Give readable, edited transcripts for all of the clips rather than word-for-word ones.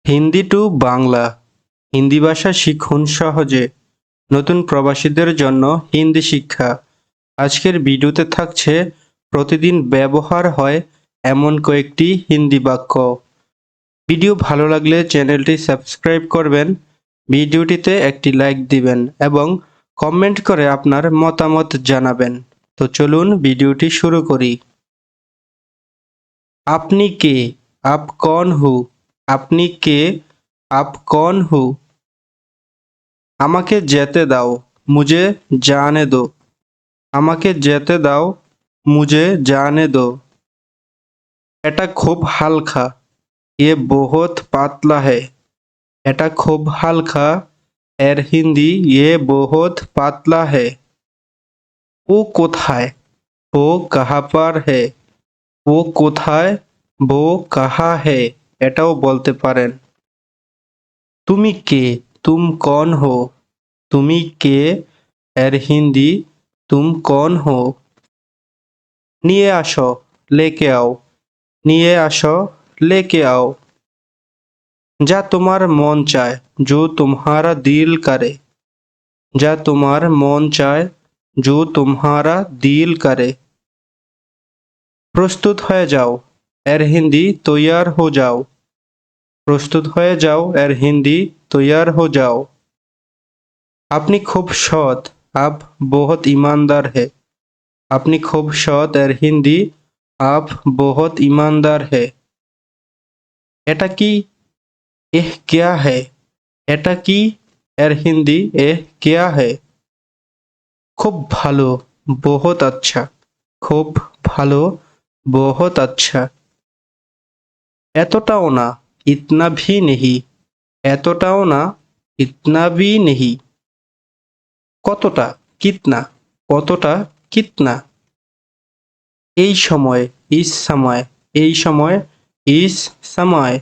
Hindi two Bangla. Hindi ভাষা শিখুন সহজে। নতুন প্রবাসীদের জন্য হিন্দি শিক্ষা। আজকের ভিডিওতে থাকছে প্রতিদিন ব্যবহার হয় এমন কয়েকটি হিন্দি বাক্য। ভিডিও ভালো লাগলে চ্যানেলটি সাবস্ক্রাইব করবেন, ভিডিওটিতে একটি লাইক দিবেন এবং কমেন্ট করে আপনার মতামত জানাবেন। তো চলুন ভিডিওটি শুরু করি। আপনি কে? আপ কौन হু? আপনি কে? আপ कौन হু? আমাকে যেতে দাও, মুঝে जाने दो। আমাকে যেতে দাও, মুঝে जाने दो। এটা খুব হালকা, ये बहुत পাতলা है। এটা খুব হালকা, এর হিন্দি ये बहुत পাতলা है। ও কোথায়? वो कहाँ पर है। ও কোথায়? वो कहाँ है। এটাও বলতে পারেন। তুমি কে? तुम कौन हो। তুমি কে? এর হিন্দি तुम कौन हो। নিয়ে আসো, लेके आओ। নিয়ে আসো, लेके आओ। যা তোমার মন চায়, जो तुम्हारा दिल करे। যা তোমার মন চায়, जो तुम्हारा दिल करे। প্রস্তুত হয়ে যাও, এর হিন্দি তৈয়ার हो जाओ। প্রস্তুত হয়ে যাও, এর হিন্দি তৈয়ার हो जाओ। আপনি খুব সৎ, आप बहुत ईमानदार है। আপনি খুব সৎ, এর হিন্দি आप बहुत ईमानदार है। এটা কি? এহ क्या है। এটা কি? এর হিন্দি এহ क्या है। খুব ভালো, बहुत अच्छा। খুব ভালো, बहुत अच्छा। এতটাও না, इतना भी नहीं। এতটাও না, इतना भी नहीं। কতটা? कितना। কতটা? कितना। এই সময়, इस समय। এই সময়, इस समय।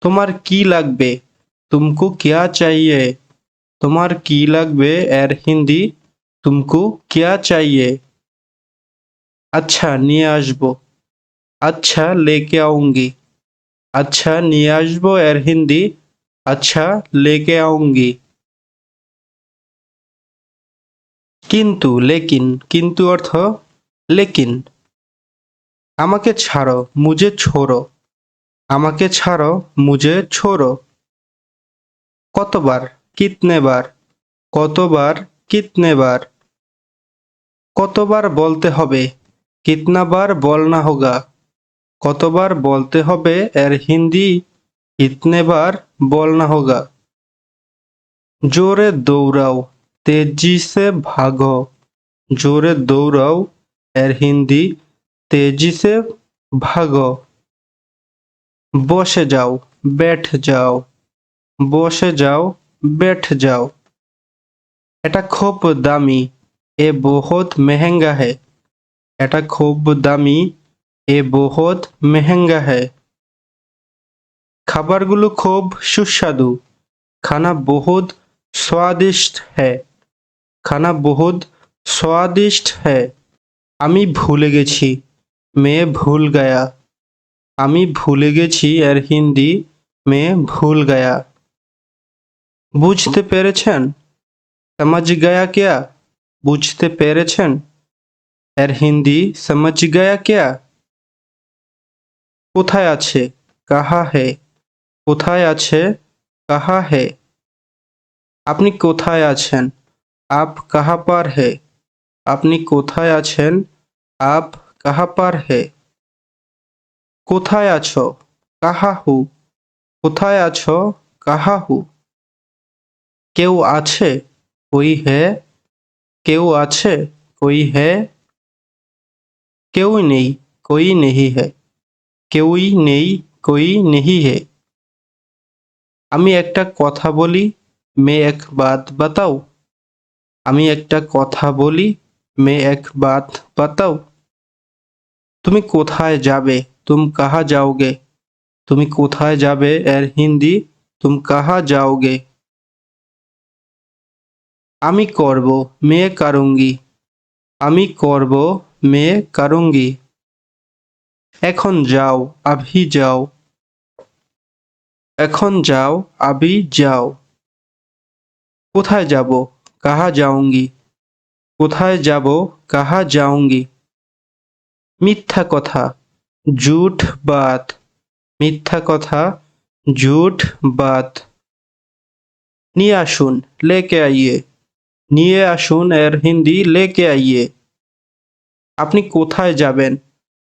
তোমার কি লাগবে? तुमको क्या चाहिए। তোমার কি লাগবে, এর হিন্দি तुमको क्या चाहिए। আচ্ছা নিয়ে আসবো। আচ্ছা लेके आऊंगी। আচ্ছা নিয়ে আসবো, এর হিন্দি আচ্ছা लेके आऊंगी। কিন্তু, লেকিন। কিন্তু অর্থ লেকিন। আমাকে ছাড়ো, মুঝে ছোড়ো। আমাকে ছাড়ো, মুঝে ছোড়ো। কতবার? কিতনে বার। কতবার? কিতনে বার। কতবার বলতে হবে? কিতনা বার বলনা হোগা। কতবার বলতে হবে, এর হিন্দি কিতনে বার বলনা হোগা। জোরে দৌড়াও, তেজি সে ভাগো। জোরে দৌড়াও, এর হিন্দি তেজি সে ভাগো। বসে যাও, बैठ যাও। বসে যাও, बैठ যাও। এটা খুব দামি, এ বহুত মেহেঙ্গা है। এটা খুব দামি, এ বহুত মেহেঙ্গা है। খাবারগুলো খুব সুস্বাদু, খানা বহুত स्वादिष्ट है। খানা বহুত स्वादिष्ट है। আমি ভুলে গেছি, मैं भूल गया। আমি ভুলে গেছি, এর হিন্দি मैं भूल गया। বুঝতে পেরেছেন? समझ गया क्या। বুঝতে পেরেছেন, এর হিন্দি समझ गया क्या। কোথায় আছে? কাহা হে। কোথায় আছে? কাহা হে। আপনি কোথায় আছেন? আপ কাহা পার হে। আপনি কোথায় আছেন? আপ কাহা পার হে। কোথায় আছো? কাহা হু। কোথায় আছো? কাহা হু। কেউ আছে? কোই হে। কেউ আছে? কোই হে। কেউই নেই, কোই নেহি হে। কেউই নেই, কোই নেহি হে। আমি একটা কথা বলি, मैं एक बात बताऊं। আমি একটা কথা বলি, मैं एक बात बताऊं। তুমি কোথায় যাবে? तुम कहाँ जाओगे। তুমি কোথায় যাবে, এর হিন্দি तुम कहाँ जाओगे। আমি করব, मैं करूंगी। আমি করব, मैं करूंगी। এখন যাও, अभी जाओ। এখন যাও अभी যাও। কোথায় যাব कहाँ जाऊंगी। কোথায় যাব कहाँ जाऊंगी। মিথ্যা কথা झूठ बात। মিথ্যা কথা झूठ बात। নিয়ে আসুন लेके आइए। নিয়ে আসুন এর হিন্দি लेके आइए। আপনি কোথায় যাবেন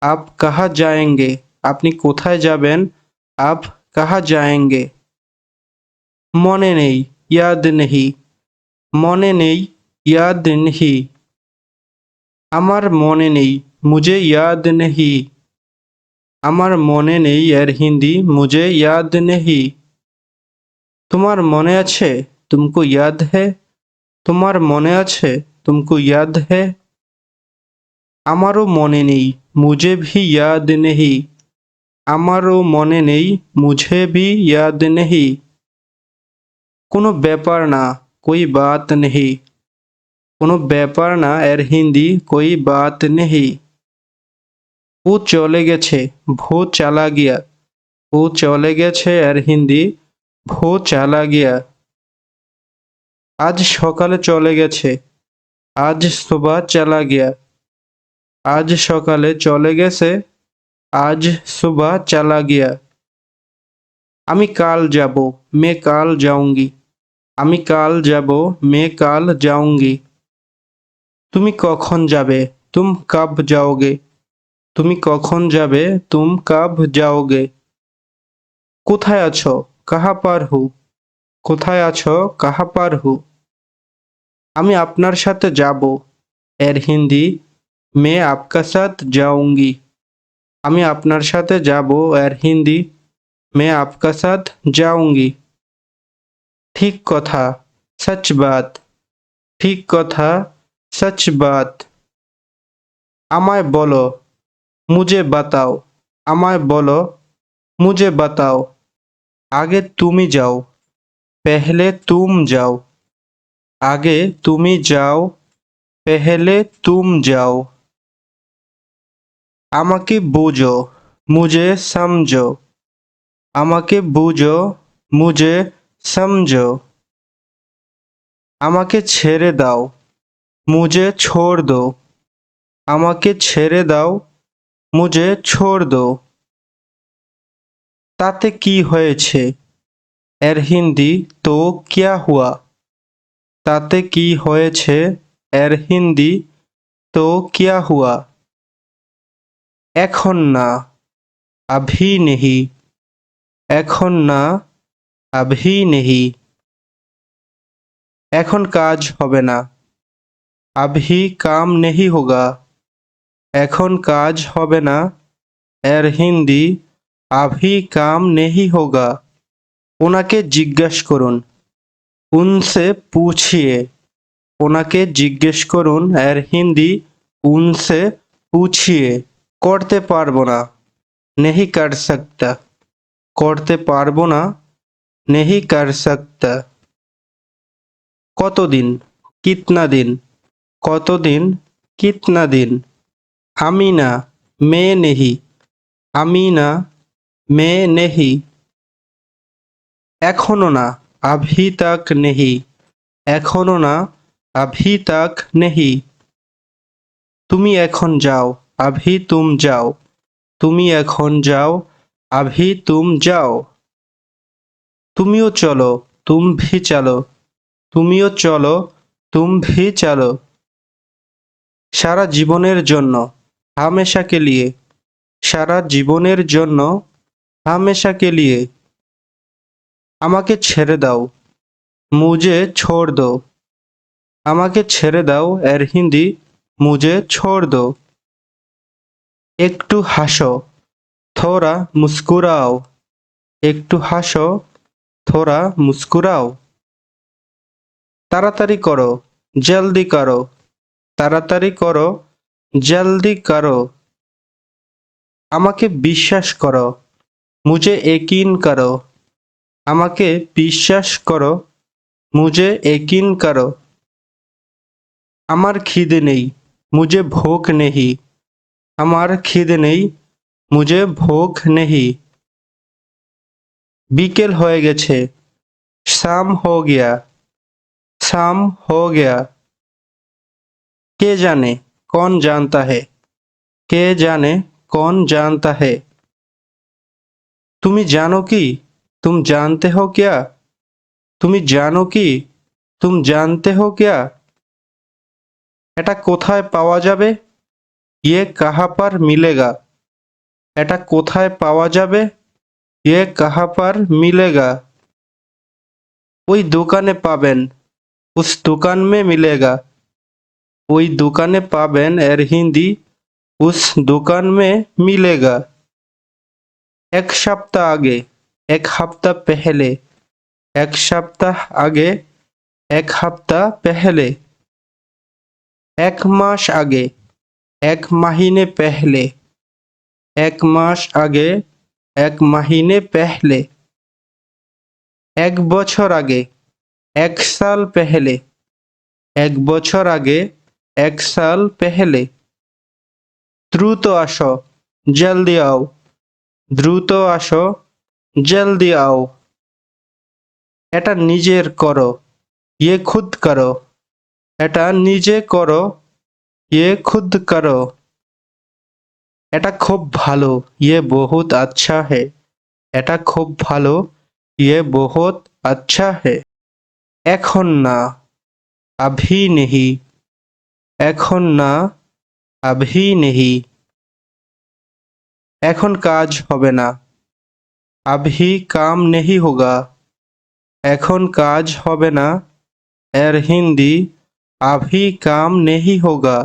आप कहाँ जाएंगे। আপনি কোথায় যাবেন आप कहाँ जाएंगे। মনে নেই याद नहीं। মনে নেই याद नहीं। আমার মনে নেই मुझे याद नहीं। আমার মনে নেই এর হিন্দি मुझे याद नहीं। তোমার মনে আছে तुमको याद है। তোমার মনে আছে तुमको याद है। আমারও মনে নেই मुझे भी याद नहीं। আমারও মনে নেই मुझे भी याद नहीं। কোনো ব্যাপার না कोई बात नहीं। কোনো ব্যাপার না এর হিন্দি कोई बात नहीं। ও চলে গেছে वो चला गया। ও চলে গেছে এর হিন্দি वो चला गया। আজ সকালে চলে গেছে आज सुबह चला गया। আজ সকালে চলে গেছে आज सुबह चला गया। আমি কাল যাব मैं কাল जाऊंगी। আমি কাল যাব मैं কাल जाऊंगी। তুমি কখন যাবে तुम कब जाओगे। তুমি কখন যাবে तुम कब जाओगे। কোথায় আছো कहाँ पर हो। কোথায় আছো कहाँ पर हो। আমি আপনার সাথে যাব এর হিন্দি मैं आपका साथ जाऊंगी। আমি আপনার সাথে যাব এর হিন্দি मैं आपका साथ जाऊंगी। ঠিক কথা सच बात। ঠিক কথা सच बात। আমায় বলো मुझे बताओ। আমায় বলো मुझे बताओ। আগে তুমি যাও पहले तुम जाओ। আগে তুমি যাও पहले तुम जाओ। আমাকে বোঝো मुझे समझो। আমাকে বোঝো मुझे समझो। আমাকে ছেড়ে দাও मुझे छोड़ दो। আমাকে ছেড়ে দাও मुझे छोड़ दो। তাতে কি হয়েছে এর হিন্দি তো क्या हुआ। তাতে কি হয়েছে এর হিন্দি তো क्या हुआ। এখন না अभी नहीं। এখন না अभी नहीं। এখন কাজ হবে না अभी काम नहीं होगा। এখন কাজ হবে না এর হিন্দি अभी काम नहीं होगा। ওনাকে জিজ্ঞেস করুন उनसे पूछिए। ওনাকে জিজ্ঞেস করুন এর হিন্দি उनसे पूछिए। করতে পারবো না नहीं कर सकता। করতে পারবো না नहीं कर सकता। কতদিন कितना दिन। কতদিন कितना दिन। আমি না मैं नहीं। আমি না मैं नहीं। এখনো না अभी तक नहीं। এখনো না अभी तक नहीं। তুমি এখন যাও अभी तुम जाओ। তুমি এখন যাও अभी तुम जाओ। তুমিও চলো तुम भी चलो। তুমিও চলো तुम भी चलो। সারা জীবনের জন্য हमेशा के लिए। সারা জীবনের জন্য हमेशा के लिए। আমাকে ছেড়ে দাও मुझे छोड़ दो। আমাকে ছেড়ে দাও এর হিন্দি मुझे छोड़ दो। একটু হাসো थोड़ा मुस्कुराओ। একটু হাসো थोड़ा मुस्कुराओ। তাড়াতাড়ি করো জলদি করো। তাড়াতাড়ি করো জলদি করো। আমাকে বিশ্বাস করো मुझे यकीन करो। আমাকে বিশ্বাস করো मुझे यकीन करो। আমার খিদে নেই मुझे भूख नहीं। আমার খিদে নেই मुझे भूख नहीं। বিকেল হয়ে গেছে। शाम हो गया। शाम हो गया। কে জানে, कौन जानता है। কে জানে, कौन जानता है। তুমি জানো কি, तुम जानते हो क्या। তুমি জানো কি, तुम जानते हो क्या। এটা কোথায় পাওয়া যাবে। ये कहाँ पर मिलेगा। এটা কোথায় পাওয়া যাবে। ये कहाँ पर मिलेगा। ওই দোকানে পাবেন। उस दुकान में मिलेगा। ওই দোকানে পাবেন এর হিন্দি उस दुकान में मिलेगा। এক সপ্তাহ আগে, এক সপ্তাহ पहले। এক সপ্তাহ আগে, এক সপ্তাহ पहले। এক মাস আগে, এক महीने पहले। এক মাস আগে, এক महीने पहले। এক বছর আগে, এক साल पहले। এক বছর আগে, এক साल पहले। দ্রুত আসো, জলদি आओ। দ্রুত আসো, জলদি आओ। এটা নিজের করো, ये खुद करो। এটা নিজে করো, ये खुद करो। এটা খুব ভালো, ये बहुत अच्छा है। এটা খুব ভালো, ये बहुत अच्छा है। এখন না, अभी नहीं। এখন না, अभी नहीं। এখন কাজ হবে না, अभी काम नहीं होगा। এখন কাজ হবে না এর হিন্দি अभी काम नहीं होगा।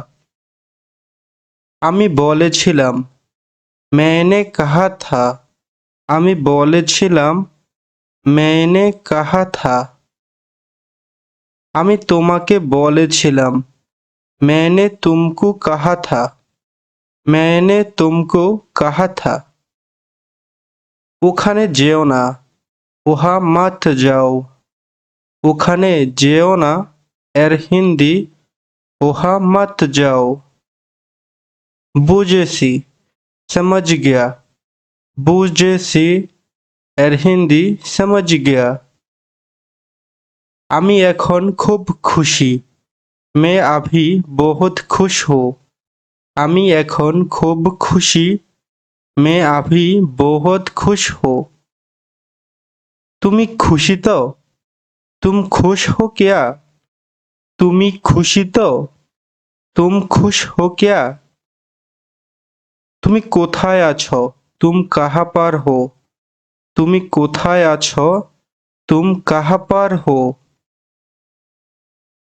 আমি বলেছিলাম, मैंने कहा था। আমি বলেছিলাম, मैंने कहा था। আমি তোমাকে বলেছিলাম, मैंने तुमको कहा था। मैंने तुमको कहा था। ওখানে যেও না, वहाँ मत जाओ। ওখানে যেও না এর হিন্দি वहाँ मत जाओ। বুঝেছি, समझ गया। বুঝেছি এর হিন্দি समझ गया। আমি এখন খুব খুশি, मैं अभी बहुत खुश हूँ। আমি এখন খুব খুশি, मैं अभी बहुत खुश हूँ। তুমি খুশি তো, तुम खुश हो क्या। তুমি খুশি তো, तुम खुश हो क्या। তুমি কোথায় আছো, तुम कहाँ पर हो। তুমি কোথায় আছো, तुम कहाँ पर हो।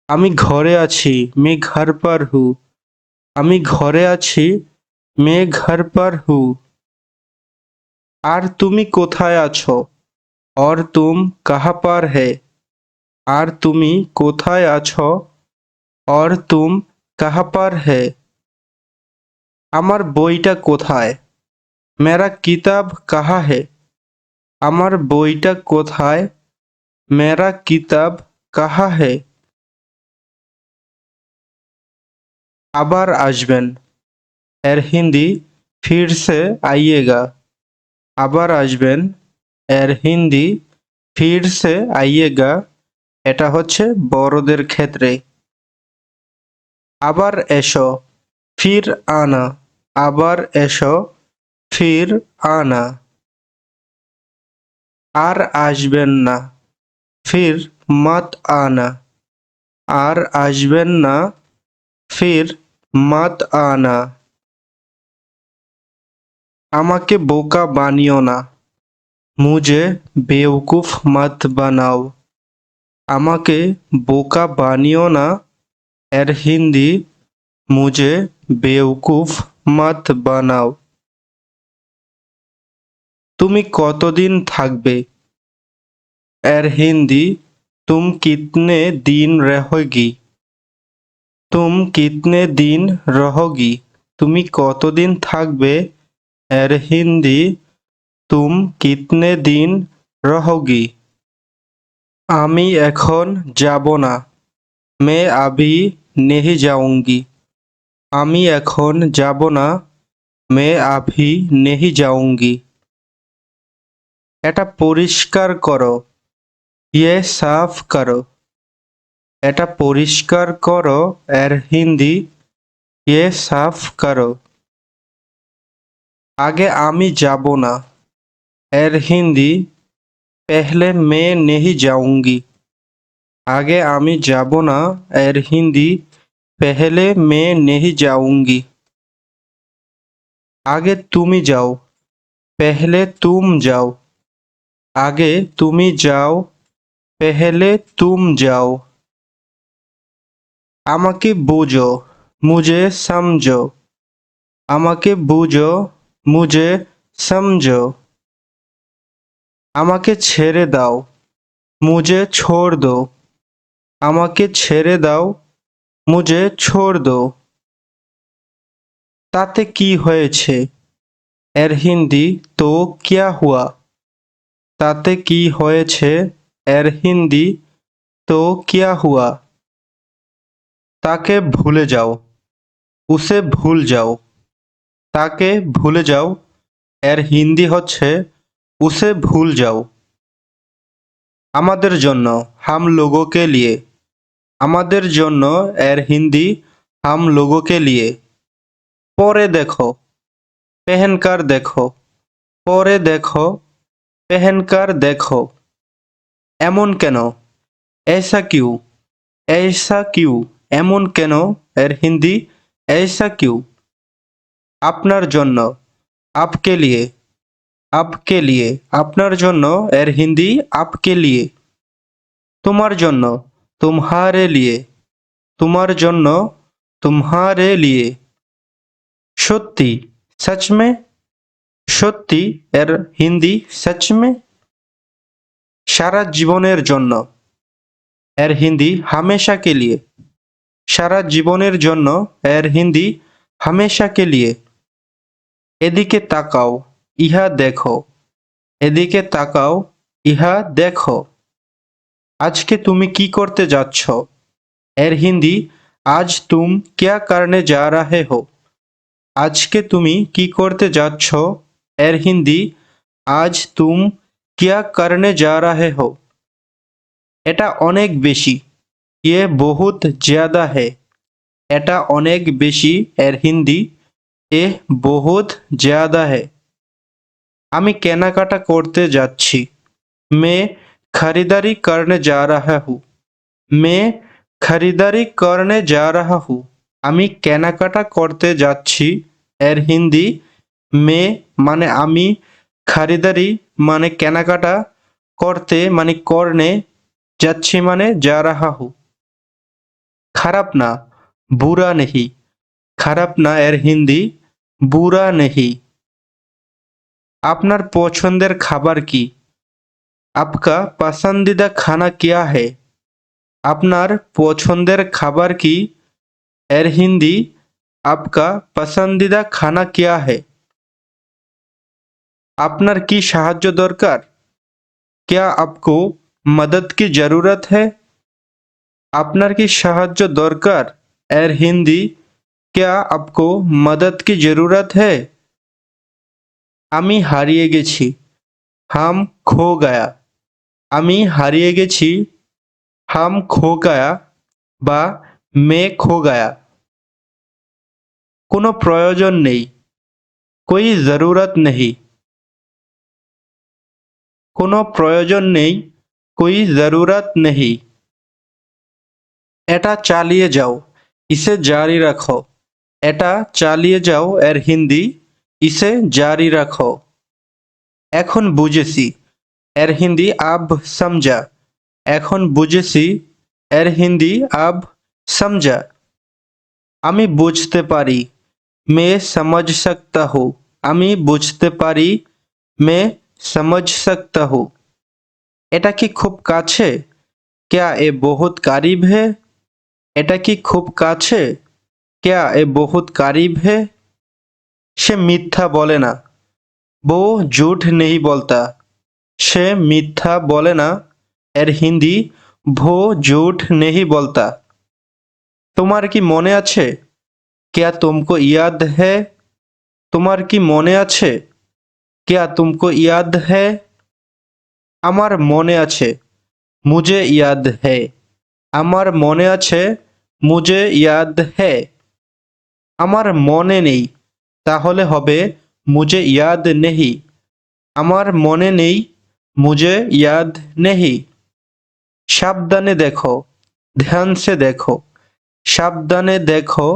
আমি ঘরে আছি, मैं घर पर हूँ। আমি ঘরে আছি, मैं घर पर हूँ। আর তুমি কোথায় আছো, और तुम कहाँ पर है। আর তুমি কোথায় আছো, और तुम कहाँ पर है। আমার বইটা কোথায়, मेरा किताब कहाँ है। আমার বইটা কোথায়, मेरा किताब कहाँ है। আবার আসবেন এর হিন্দি फिर से आइएगा। আবার আসবেন এর হিন্দি फिर से आइएगा। এটা হচ্ছে বড়দের ক্ষেত্রে। আবার এসো, फिर आना। আবার এসো, फिर आना। আর আসবেন না, फिर मत आना। আর আসবেন না, फिर मत आना। আমাকে বোকা বানিও না, मुझे बेवकूफ मत बनाओ। আমাকে বোকা বানিও না এর হিন্দি मुझे बेवकूफ मत बनाओ। তুমি কতদিন থাকবে এর হিন্দি तुम कितने दिन रहोगी। तुम कितने दिन रहोगी। তুমি কতদিন থাকবে এর হিন্দি तुम कितने दिन रहोगी। আমি এখন যাব না, मैं अभी नहीं जाऊंगी। আমি এখন যাব না, मैं अभी नहीं जाऊंगी। এটা পরিষ্কার করো। ये साफ करो। এটা পরিষ্কার করো এর হিন্দি ये साफ करो। আগে আমি যাব না এর হিন্দি पहले मैं नहीं जाऊंगी। आगे आमी जाबो ना एर हिंदी पहले मैं नहीं जाऊंगी। आगे तुमी जाओ पहले तुम जाओ। आगे तुमी जाओ पहले तुम जाओ। আমাকে বুঝো मुझे समझो। আমাকে বুঝো मुझे समझो। আমাকে ছেড়ে দাও मुझे छोड़ दो। আমাকে ছেড়ে দাও मुझे छोड़ दो। তাতে কি হয়েছে এর হিন্দি তো क्या हुआ। তাতে কি হয়েছে এর হিন্দি তো क्या हुआ। তাকে ভুলে যাও उसे भूल जाओ। তাকে ভুলে যাও এর হিন্দি হচ্ছে उसे भूल जाओ। আমাদের জন্য हम लोगों के लिए। আমাদের জন্য এর হিন্দি हम लोगों के लिए। পরে দেখো पहनकर देखो। পরে দেখো पहनकर देखो। এমন কেন ऐसा क्यों। ऐसा क्यों এমন কেন এর হিন্দি ऐसा क्यों। আপনার জন্য आपके लिए। आपके लिए আপনার জন্য এর হিন্দি आपके लिए। তোমার জন্য तुम्हारे लिए। তোমার জন্য तुम्हारे लिए। সত্যি सच में। সত্যি এর হিন্দি सच में। সারা জীবনের জন্য এর হিন্দি हमेशा के लिए। সারা জীবনের জন্য এর হিন্দি हमेशा के लिए। এদিকে তাকাও ইহা দেখো। এদিকে তাকাও ইহা দেখো। আজকে তুমি কি করতে যাচ্ছ এর হিন্দি आज तुम क्या करने जा रहे हो। আজকে তুমি কি করতে যাচ্ছ এর হিন্দি आज तुम क्या करने जा रहे हो। এটা অনেক বেশি ये बहुत ज्यादा है। এটা অনেক বেশি এর হিন্দি এ বহুত ज्यादा है। আমি কেনাকাটা করতে যাচ্ছি मैं खरीदारी करने जा रहा हूँ। मैं खरीदारी करने जा रहा हूँ। আমি কেনাকাটা করতে যাচ্ছি এর হিন্দি मैं মানে আমি खरीदारी মানে কেনাকাটা করতে মানে করনে যাচ্ছি মানে जा रहा हूँ। খারাপ না बुरा नहीं। খারাপ না এর হিন্দি बुरा नहीं। আপনার পছন্দের খাবার কি आपका पसंदीदा खाना क्या है। আপনার পছন্দের খাবার কি এর হিন্দি आपका पसंदीदा खाना क्या है। আপনার কি সাহায্য দরকার क्या आपको मदद की जरूरत है। আপনার কি সাহায্য দরকার এর হিন্দি क्या आपको मदद की जरूरत है। আমি হারিয়ে গেছি हम खो गया। আমি হারিয়ে গেছি हम खो गया বা मैं खो गया। কোনো প্রয়োজন নেই कोई जरूरत नहीं। কোনো প্রয়োজন নেই कोई जरूरत नहीं। এটা চালিয়ে যাও इसे जारी रखो। এটা চালিয়ে যাও এর হিন্দি इसे जारी रखो। এখন বুঝেছি এর হিন্দি अब समझा। এখন বুঝেছি এর হিন্দি अब समझा। আমি বুঝতে পারি मैं समझ सकता हूँ। আমি বুঝতে পারি मैं समझ सकता हूँ। এটা কি খুব কাছে क्या ये बहुत करीब है। এটা কি খুব কাছে क्या ये बहुत करीब है। সে মিথ্যা বলে না वो झूठ नहीं बोलता। সে মিথ্যা বলে না এর হিন্দি वो झूठ नहीं बोलता। তোমার কি মনে আছে क्या तुमको याद है। তোমার কি মনে আছে क्या तुमको याद है। আমার মনে আছে, মুঝে ইয়াদ है। আমার মনে আছে, মুঝে ইয়াদ है। আমার মনে নেই, তাহলে হবে মুঝে ইয়াদ নেহি। আমার মনে নেই, মুঝে ইয়াদ নেহি। সাবধানে দেখো, ধ্যান সে দেখো। সাবধানে দেখো,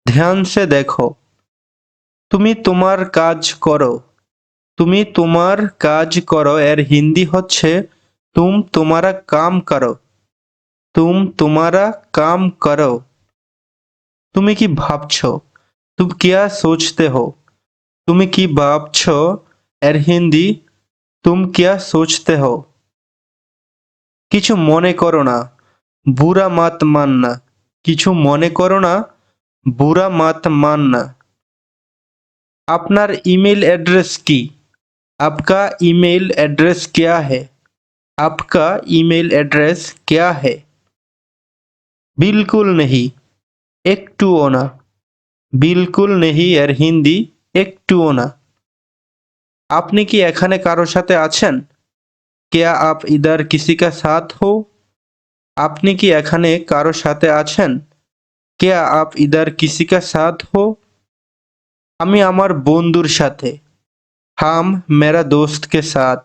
ধ্যান সে দেখো। তুমি তোমার কাজ করো। তুমি তোমার কাজ করো এর হিন্দি হচ্ছে তুম তোমারা কাম করো। তুম তোমারা কাম করো। তুমি কি ভাবছো? তুম কিয়া সোচতে হো। তুমি কি ভাবছো এর হিন্দি তুম কিয়া সোচতে হো। কিছু মনে করো না, বুরা মাত মাননা। কিছু মনে করো না, বুরা মাত মাননা। আপনার ইমেল অ্যাড্রেস কি? आपका ईमेल एड्रेस क्या है? आपका ईमेल एड्रेस क्या है? बिल्कुल नहीं, একটুও না। বিলকুল নেহি এর হিন্দি একটুও না। আপনি কি এখানে কারো সাথে আছেন? क्या आप इधर किसी का साथ हो? আপনি কি এখানে কারো সাথে আছেন? क्या आप इधर किसी का साथ हो? আমি আমার বন্ধুর সাথে। हम मेरा दोस्त के साथ।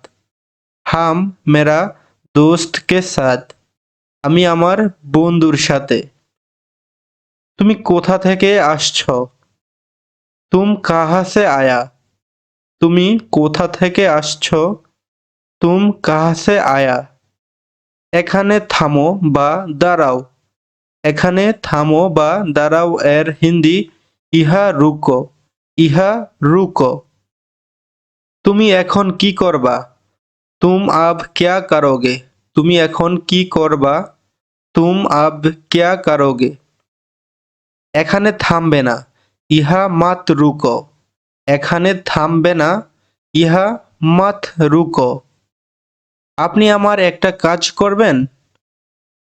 हम मेरा दोस्त के साथ। আমি আমার বন্ধুর সাথে। তুমি কোথা থেকে আসছো? তুম কাহা সে আয়া। তুমি কোথা থেকে আসছো? তুম কাহা সে আয়া। এখানে থামো বা দাঁড়াও। এখানে থামো বা দাঁড়াও এর হিন্দি ইহা রুকো। ইহা রুকো। তুমি এখন কি করবা? তুম আব ক্যা করোগে? তুমি এখন কি করবা? তুম আব ক্যা করোগে? এখানে থামবে না, ইহা মাত রুকো। এখানে থামবে না, ইহা মাত রুকো। আপনি আমার একটা কাজ করবেন?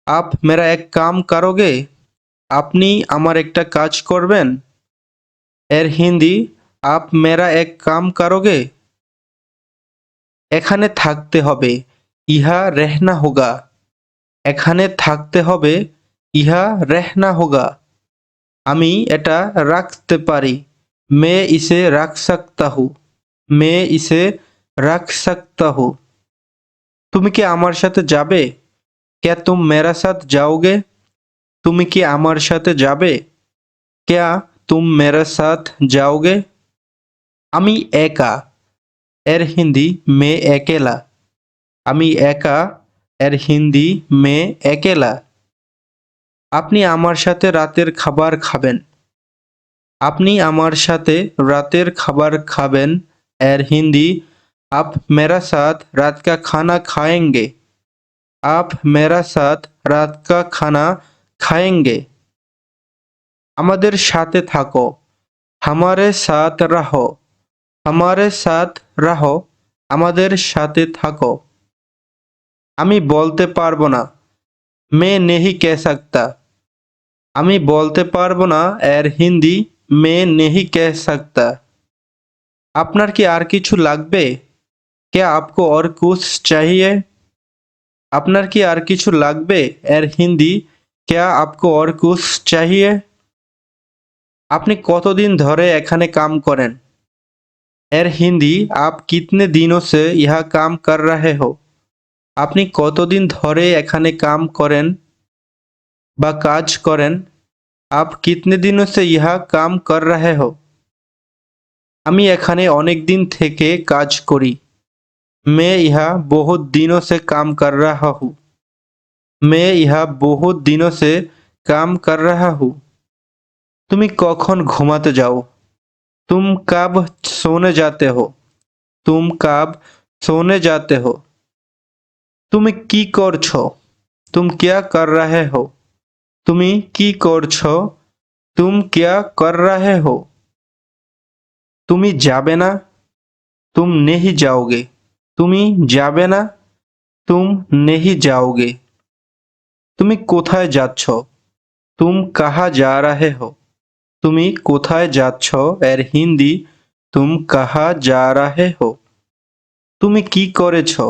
আপ মেরা এক কাম করোগে? আপনি আমার একটা কাজ করবেন? এর হিন্দি আপ মেরা এক কাম করোগে? এখানে থাকতে হবে, ইহা রেহনা হোগা। এখানে থাকতে হবে, ইহা রেহনা হোগা। আমি এটা রাখতে পারি, মে ইসে রাখ সকতা হু। মে ইসে রাখ সকতা হু। তুমি কি আমার সাথে যাবে? क्या तुम मेरा साथ जाओगे? তুমি কি আমার সাথে যাবে? क्या तुम मेरा साथ जाओगे? আমি একা, এর হিন্দি মে একেলা। আমি একা, এর হিন্দি মে একেলা। আপনি আমার সাথে রাতের খাবার খাবেন। আপনি আমার সাথে রাতের খাবার খাবেন এর হিন্দি आप मेरा साथ रात का खाना खाएंगे। आप मेरा साथ रात का खाना खाएंगे। আমাদের সাথে থাকো, हमारे साथ रहो। हमारे साथ रहो। আমাদের সাথে থাকো। আমি বলতে পারবো না, मैं नहीं कह सकता। আমি বলতে পারবো না এর হিন্দি मैं नहीं कह सकता। আপনার কি আর কিছু লাগবে? क्या आपको और कुछ चाहिए? আপনার কি আর কিছু লাগবে এর হিন্দি क्या आपको और कुछ चाहिए? আপনি কতদিন ধরে এখানে কাম করেন? এর হিন্দি आप कितने दिनों से यहाँ काम कर रहे हो? আপনি কতদিন ধরে এখানে কাম করেন বা কাজ করেন? आप कितने दिनों से यहाँ काम कर रहे हो? আমি এখানে অনেক দিন থেকে কাজ করি। मैं यहाँ बहुत दिनों से काम कर रहा हूँ। मैं यहाँ बहुत दिनों से काम कर रहा हूँ। তুমি কখন ঘুমাতে যাও? तुम कब सोने जाते हो? तुम कब सोने जाते हो? তুমি কি করছো? तुम क्या कर रहे हो? তুমি কি করছো? तुम क्या कर रहे हो? তুমি যাবে না? तुम नहीं जाओगे। তুমি যাবে না? तुम नहीं जाओगे। তুমি কোথায় যাচ্ছ? तुम कहाँ जा रहे हो? তুমি কোথায় যাচ্ছ এর হিন্দি तुम कहाँ जा रहे हो? তুমি কি করেছো?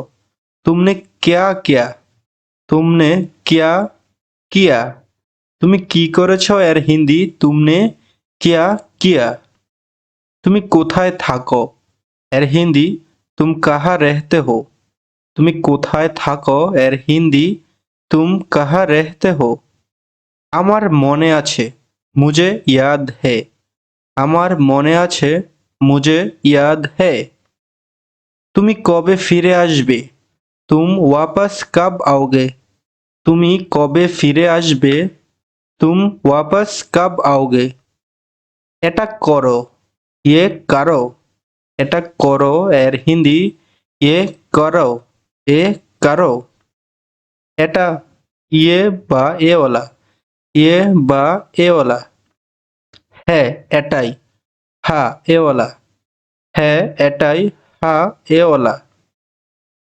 तुमने क्या किया? तुमने क्या किया? তুমি কি করেছো এর হিন্দি तुमने क्या किया? তুমি কোথায় থাকো এর হিন্দি तुम कहाँ रहते हो? তুমি কোথায় থাকো এর হিন্দি तुम कहाँ रहते हो? আমার মনে আছে मुझे याद है। আমার মনে আছে मुझे याद है। তুমি কবে ফিরে আসবে? तुम वापस कब आओगे? তুমি কবে ফিরে আসবে? तुम वापस कब आओगे? এটা করো ये करो। এটা করো এর হিন্দি ये करो এ करो। এটা ইয়ে বা এওয়ালা ইয়ে বা এওয়ালা। হ্যাঁ এটাই হ্যাঁ এওয়ালা। হ্যাঁ এটাই হ্যাঁ এওয়ালা।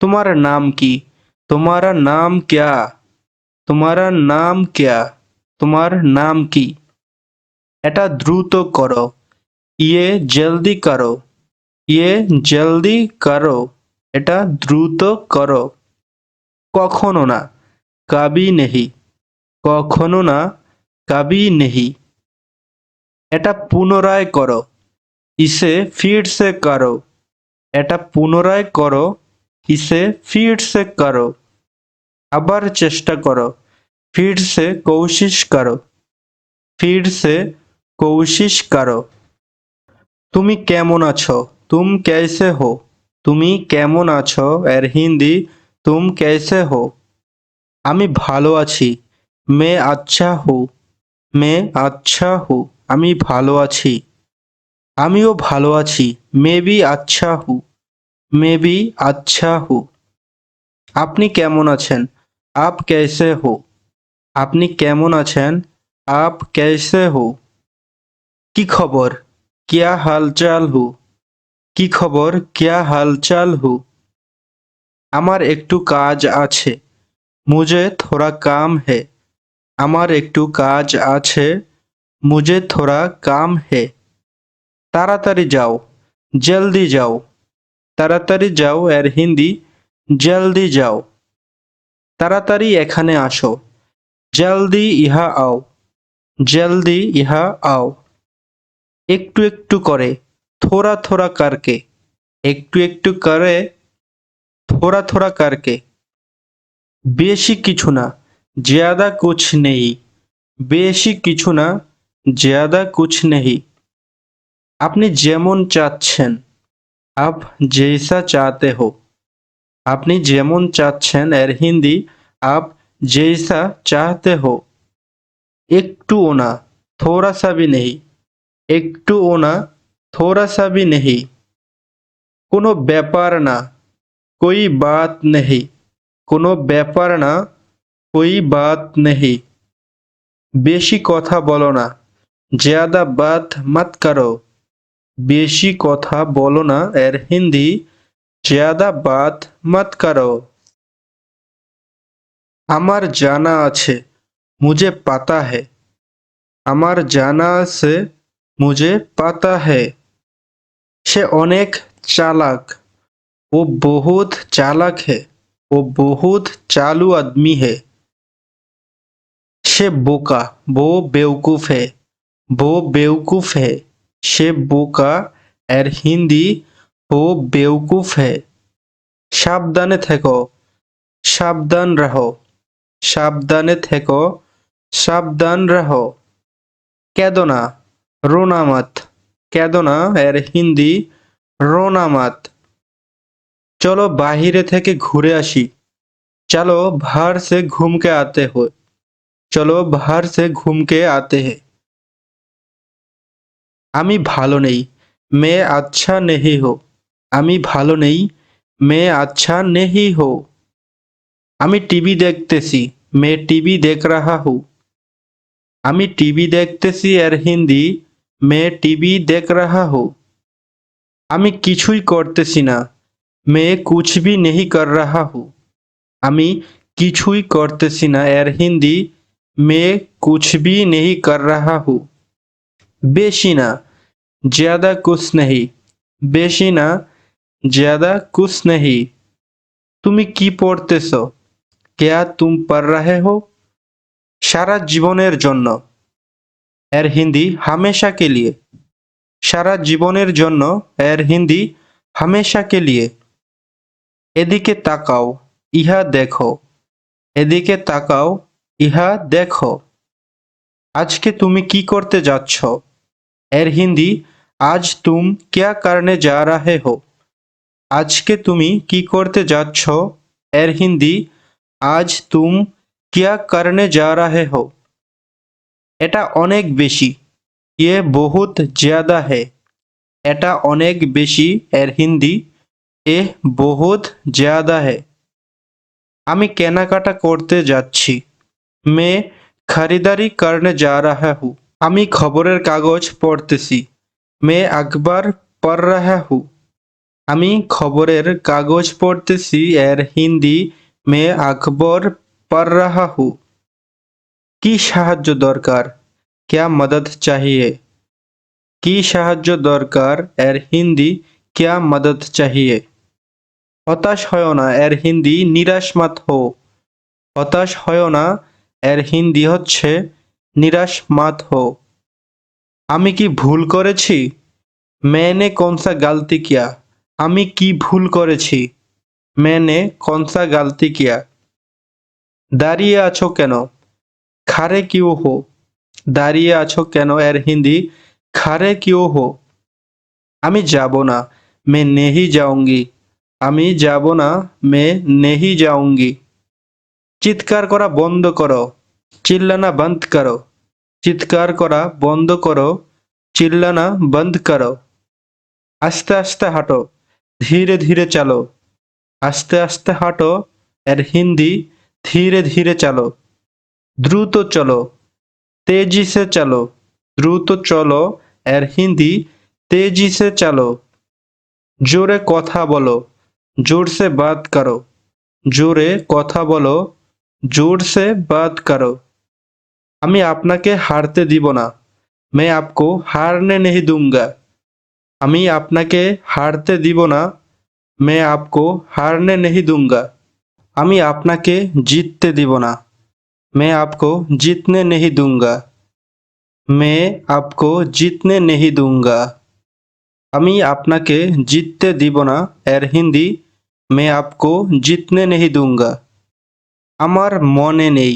তোমার নাম কি? तुम्हारा नाम क्या? तुम्हारा नाम क्या? তোমার নাম কি? এটা দ্রুত করো ইয়ে জলদি করো ইয়ে জলদি করো। এটা দ্রুত করো। কখনো না কবি নেহি। কখনো না কবি নেহি। এটা পুনরায় করো ইসে फिर से करो। এটা পুনরায় করো ইসে फिर से करो। আবার চেষ্টা করো फिर से कोशिश करो। फिर से कोशिश करो। তুমি কেমন আছো? तुम कैसे हो? তুমি কেমন আছো এর হিন্দি तुम कैसे हो? আমি ভালো আছি मैं अच्छा हूँ। मैं अच्छा हूँ। আমি ভালো আছি। আমিও ভালো আছি मैं भी अच्छा हूँ। मैं भी अच्छा हूँ। আপনি কেমন আছেন? आप कैसे हो? আপনি কেমন আছেন? आप कैसे हो? কি খবর? क्या हालचाल हो? কি খবর? क्या हालचाल हो? আমার একটু কাজ আছে मुझे थोड़ा काम है। আমার একটু কাজ আছে मुझे थोड़ा काम है। তাড়াতাড়ি যাও জলদি যাও। তাড়াতাড়ি যাও এর হিন্দি জলদি যাও। তাড়াতাড়ি এখানে আসো জলদি ইহা আও। জলদি ইহা আও। একটু একটু করে थोड़ा थोड़ा करके। একটু একটু করে थोड़ा थोड़ा करके। বেশি কিছু না ज्यादा कुछ नहीं। বেশি কিছু না ज्यादा कुछ नहीं। আপনি যেমন চাচ্ছেন आप जैसा चाहते हो। আপনি যেমন চাচ্ছেন এর হিন্দি आप जैसा चाहते हो। একটুও না थोड़ा सा भी नहीं। একটুও না थोड़ा सा भी नहीं। কোনো ব্যাপার না कोई बात नहीं। কোনো ব্যাপার না कोई बात नहीं। বেশি কথা বলো না ज्यादा बात मत करो। বেশি কথা বলো না এর হিন্দি ज्यादा बात मत करो। আমার জানা আছে मुझे पता है। আমার জানা আছে मुझे पता है। সে অনেক চালাক वो बहुत चालाक है। वो बहुत चालू आदमी है। সে বোকা वो बेवकूफ है। वो बेवकूफ है। সে বোকা এর হিন্দি वो बेवकूफ है। সাবধানে থেকো সাবধান रहो। সাবধানে থেকো সাবধান रहो। কেঁদো না রোনা মত। কেঁদো না এর হিন্দি রোনা মত। চলো বাহিরে থেকে ঘুরে আসি चलो बाहर से घूम के आते हो। चलो बाहर से घूम के आते हैं। আমি ভালো নেই मैं अच्छा नहीं हो। আমি ভালো নেই मैं अच्छा नहीं हो। আমি টিভি দেখতেছি मैं टीवी देख रहा हूँ। আমি টিভি দেখতেছি এর হিন্দি मैं टीवी देख रहा हूँ। আমি কিছুই করতেছি না मैं कुछ भी नहीं कर रहा हूँ। আমি কিছুই করতেছি না এর হিন্দি मैं कुछ भी नहीं कर रहा हूँ। বেশি না ज्यादा कुछ नहीं। বেশি না ज्यादा कुछ नहीं। তুমি কি পড়তেছো? क्या तुम पढ़ रहे हो? সারা জীবনের জন্য। এর হিন্দি হামেশা কে লিয়ে। সারা জীবনের জন্য এর হিন্দি হামেশা কে লিয়ে। এদিকে তাকাও, ইহা দেখো। এদিকে তাকাও, ইহা দেখো। আজকে তুমি কি করতে যাচ্ছ? এর হিন্দি আজ তুম क्या करने जा रहे हो? আজকে তুমি কি করতে যাচ্ছ? এর হিন্দি আজ তুম क्या करने जा रहे हो? এটা অনেক বেশি। ये बहुत ज्यादा है। এটা অনেক বেশি এর হিন্দি এ বহুত ज्यादा है। আমি কেনাকাটা করতে যাচ্ছি। मैं खरीदारी करने जा रहा हूँ। আমি খবরের কাগজ পড়তেছি। मैं अखबार पढ़ रहा हूँ। আমি খবরের কাগজ পড়তেছি এর হিন্দি मैं अखबार पढ़ रहा हूँ। কি সাহায্য দরকার? क्या मदद चाहिए? কি সাহায্য দরকার এর হিন্দি क्या मदद चाहिए? হতাশ হয় না এর হিন্দি নিরাশ মত হো। হতাশ হয় না এর হিন্দি হচ্ছে নিরাশ মত হো। আমি কি ভুল করেছি? मैंने कौन सा गलती किया? আমি কি ভুল করেছি? मैंने कौन सा गलती किया? দাঁড়িয়ে আছো কেন? খাড়ে কিউ হো। দাঁড়িয়ে আছো কেন এর হিন্দি খাড়ে কিউ হো। আমি যাব না। मैं नहीं जाऊंगी। আমি যাব না। मैं नहीं जाऊंगी। চিৎকার করা বন্ধ করো। চিল্লানা বন্ধ করো। চিৎকার করা বন্ধ করো। চিল্লানা বন্ধ করো। আস্তে আস্তে হাঁটো। ধীরে ধীরে চালো। আস্তে আস্তে হাঁটো এর হিন্দি ধীরে ধীরে চালো। দ্রুত চলো। तेजी से चलो। দ্রুত চলো এর হিন্দি तेजी से चलो। জোরে কথা বলো। जोर से बात करो। জোরে কথা বলো। जोर से बात करो। আমি আপনাকে হারতে দিব না। मैं आपको हारने नहीं दूंगा। আমি আপনাকে হারতে দিব না। मैं आपको हारने नहीं दूंगा। আমি আপনাকে জিততে দিব না। मैं आपको जीतने नहीं दूंगा। मैं आपको जीतने नहीं दूंगा। আমি আপনাকে জিততে দিব না এর হিন্দি मैं आपको जीतने नहीं दूंगा। আমার মনে নেই।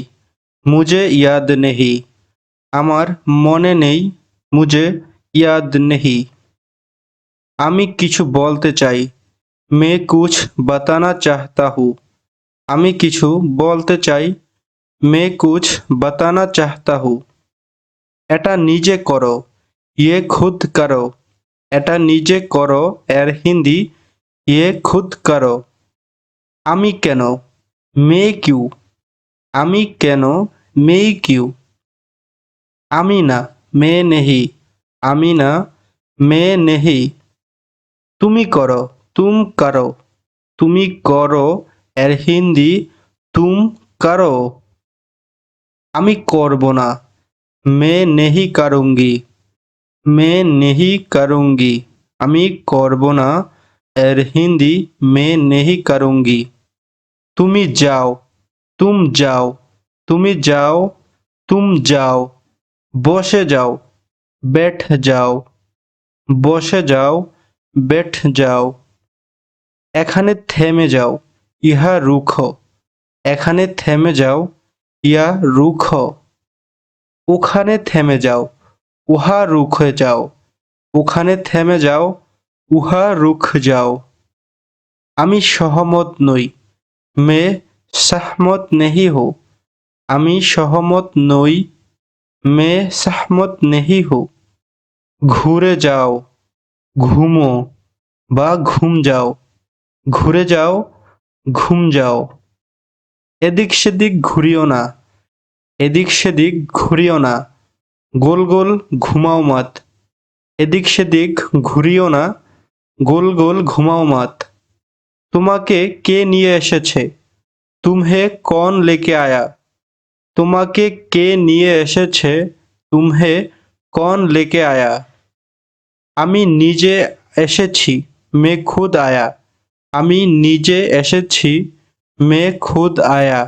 मुझे याद नहीं। আমার মনে নেই। मुझे याद नहीं। আমি কিছু বলতে চাই। मैं कुछ बताना चाहता हूँ। আমি কিছু বলতে চাই। मैं कुछ बताना चाहता हूँ। এটা নিজে করো। ये खुद करो। এটা নিজে করো এর হিন্দি ये खुद करो। আমি কেন? मैं क्यों? আমি কেন? मैं क्यों? আমি না। मैं नहीं। আমি না। मैं नहीं। তুমি করো। तुम करो। তুমি করো এর হিন্দি तुम करो। আমি করব না। मैं नहीं करूँगी। मैं नहीं करूँगी। আমি করব না এর হিন্দি मैं नहीं करूँगी। তুমি যাও। तुम जाओ। তুমি যাও। तुम जाओ। বসে যাও। बैठ যাও। বসে যাও। बैठ যাও। এখানে থেমে যাও। ইহা রুখো। এখানে থেমে যাও। ইয়া রুখো। ওখানে থেমে যাও। উহা রুখে যাও। ওখানে থেমে যাও। উহা রুখ যাও। আমি সহমত নই। मैं सहमत नहीं हूँ। আমি সহমত নই। मैं सहमत नहीं हूँ। ঘুরে যাও। ঘুমো বা ঘুম যাও। ঘুরে যাও। ঘুম যাও। এদিক সেদিক ঘুরিও না। এদিক সেদিক ঘুরিও না। গোল গোল ঘুমাও মত। এদিক সেদিক ঘুরিও না। গোল গোল ঘুমাও মত। তোমাকে কে নিয়ে এসেছে? तुम्हें कौन लेके आया? তোমাকে কে নিয়ে এসেছে? तुम्हें कौन लेके आया? আমি নিজে এসেছি। मैं खुद आया। আমি নিজে এসেছি। मैं खुद आया।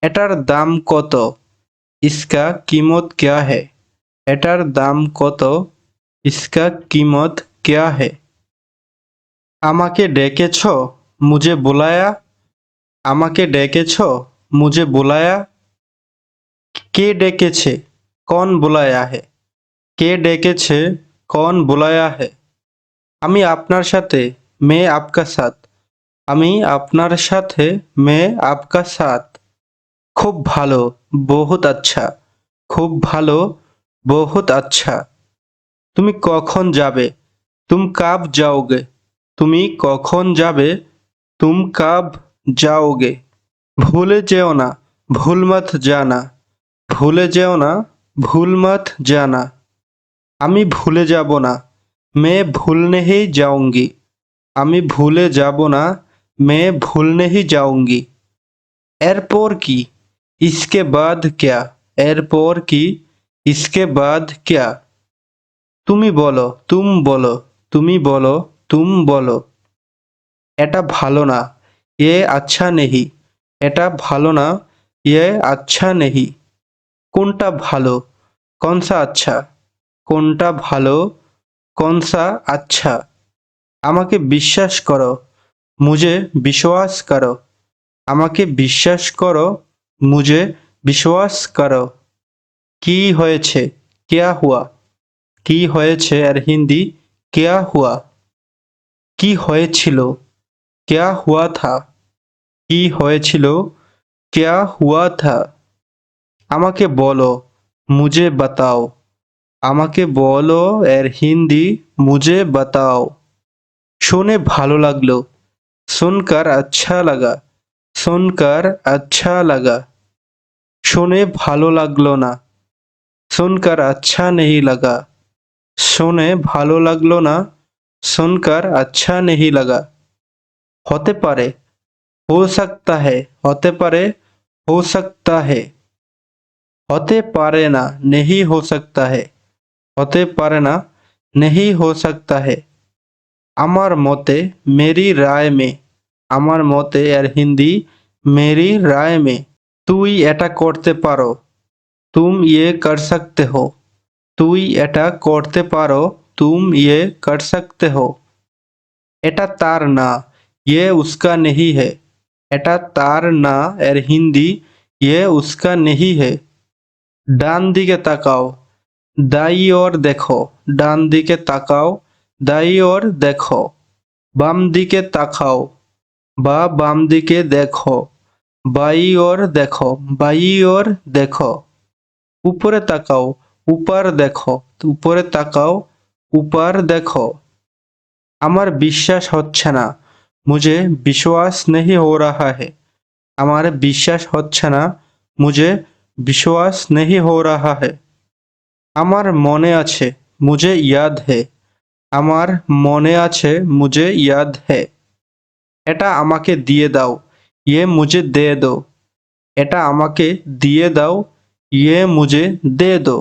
এটার দাম কত? इसका कीमत क्या है? এটার দাম কত? इसका कीमत क्या है? আমাকে ডেকেছ? मुझे बुलाया। আমাকে ডেকেছ? मुझे बुलाया। কে ডেকেছে? कौन बुलाया है? কে ডেকেছে? कौन बुलाया है? আমি আপনার সাথে, मैं आपका साथ। আমি আপনার সাথে, मैं आपका साथ। খুব ভালো, बहुत अच्छा। খুব ভালো, बहुत अच्छा। তুমি কখন যাবে? तुम कब जाओगे? তুমি কখন যাবে? तुम कब जाओगे? ভুলে যেও না, ভুল মত জানা। ভুলে যেও না, ভুল মত জানা। আমি ভুলে যাব না, मैं भूलने ही जाऊंगी। আমি ভুলে যাব না, मैं भूलने ही जाऊंगी। এরপর কি? इसके बाद क्या? এরপর কি? इसके बाद क्या? তুমি বলো, तुम বলো, তুমি বলো, तुम বলো। এটা ভালো না, ये अच्छा नहीं। এটা ভালো না, ये अच्छा नहीं। কোনটা ভালো? कौन सा अच्छा? কোনটা ভালো? कौन सा अच्छा? আমাকে বিশ্বাস করো, मुझे विश्वास करो। আমাকে বিশ্বাস করো, मुझे विश्वास करो। কি হয়েছে? क्या हुआ? কি হয়েছে আর হিন্দি क्या हुआ? কি হয়েছিল? क्या हुआ था? কি হয়েছিল? क्या हुआ था? আমাকে বলো, मुझे बताओ। আমাকে বলো এর হিন্দি मुझे बताओ। শুনে ভালো লাগলো, सुनकर अच्छा लगा। सुनकर अच्छा लगा। শুনে ভালো লাগলো না, सुनकर अच्छा नहीं लगा। শুনে ভালো লাগলো না, सुनकर अच्छा नहीं लगा। হতে পারে, हो सकता है। হতে পারে, हो सकता है। হতে পারে না, नहीं हो सकता है। হতে পারে না, नहीं हो सकता है। আমার মতে, मेरी राय में। আমার মতে এর হিন্দি मेरी राय में। তুই এটা করতে পারো, तुम ये कर सकते हो। তুই এটা করতে পারো, तुम ये कर सकते हो। এটা তার না, ये उसका नहीं है। এটা তার না এর হিন্দি ये उसका नहीं है। ডান দিকে তাকাও, दाई ओर देखो। ডান দিকে তাকাও, दाई ओर देखो। বাম দিকে তাকাও বা বাম দিকে দেখো, बाई ओर देखो। बाई ओर देखो। উপরে তাকাও, ऊपर देखो। উপরে তাকাও, ऊपर देखो। আমার বিশ্বাস হচ্ছে না, मुझे विश्वास नहीं हो रहा है। আমার বিশ্বাস হচ্ছে না, मुझे विश्वास नहीं हो रहा है। আমার মনে আছে, मुझे याद है। আমার মনে আছে, मुझे याद है। এটা আমাকে দিয়ে দাও, ये मुझे दे दो। এটা আমাকে দিয়ে দাও, ये मुझे दे दो।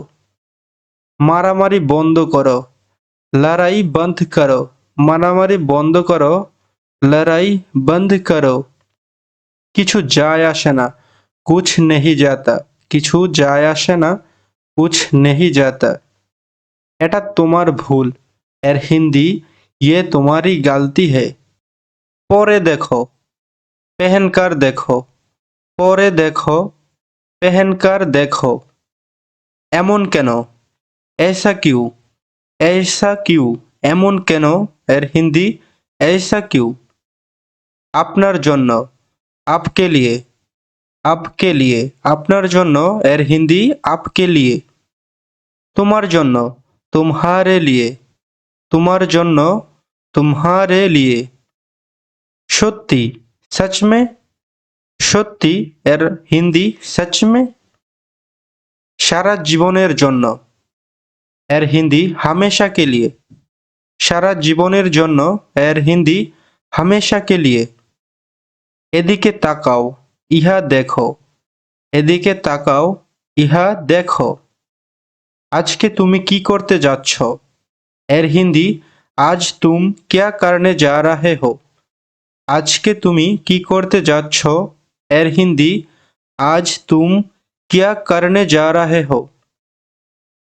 মারামারি বন্ধ করো, लड़ाई बंद करो। মারামারি বন্ধ করো, लड़ाई बंद करो। কিছু যায় আসে না, कुछ नहीं जाता। কিছু যায় আসে না, कुछ नहीं जाता। এটা তোমার ভুল, এর হিন্দি ये तुम्हारी गलती है। পরে দেখো, पहनकर देखो। পরে দেখো, पहनकर देखो। এমন কেন? ऐसा क्यों? ऐसा क्यों? এমন কেন এর হিন্দি ऐसा क्यों। আপনার জন্য, आपके लिए। आपके लिए। আপনার জন্য এর হিন্দি आपके लिए। তোমার জন্য, तुम्हारे लिए। তোমার জন্য, तुम्हारे लिए। সত্যি, सच में। সত্যি এর হিন্দি सच में। সারা জীবনের জন্য, এর হিন্দি हमेशा के लिए। সারা জীবনের জন্য এর হিন্দি हमेशा के लिए। এদিকে তাকাও, ইহা দেখো। এদিকে তাকাও, ইহা দেখো। আজকে তুমি কি করতে যাচ্ছ? এর হিন্দি आज तुम क्या करने जा रहे हो। আজকে তুমি কি করতে যাচ্ছ এর হিন্দি আজ তুম কিয়া করনে যা রহে হো।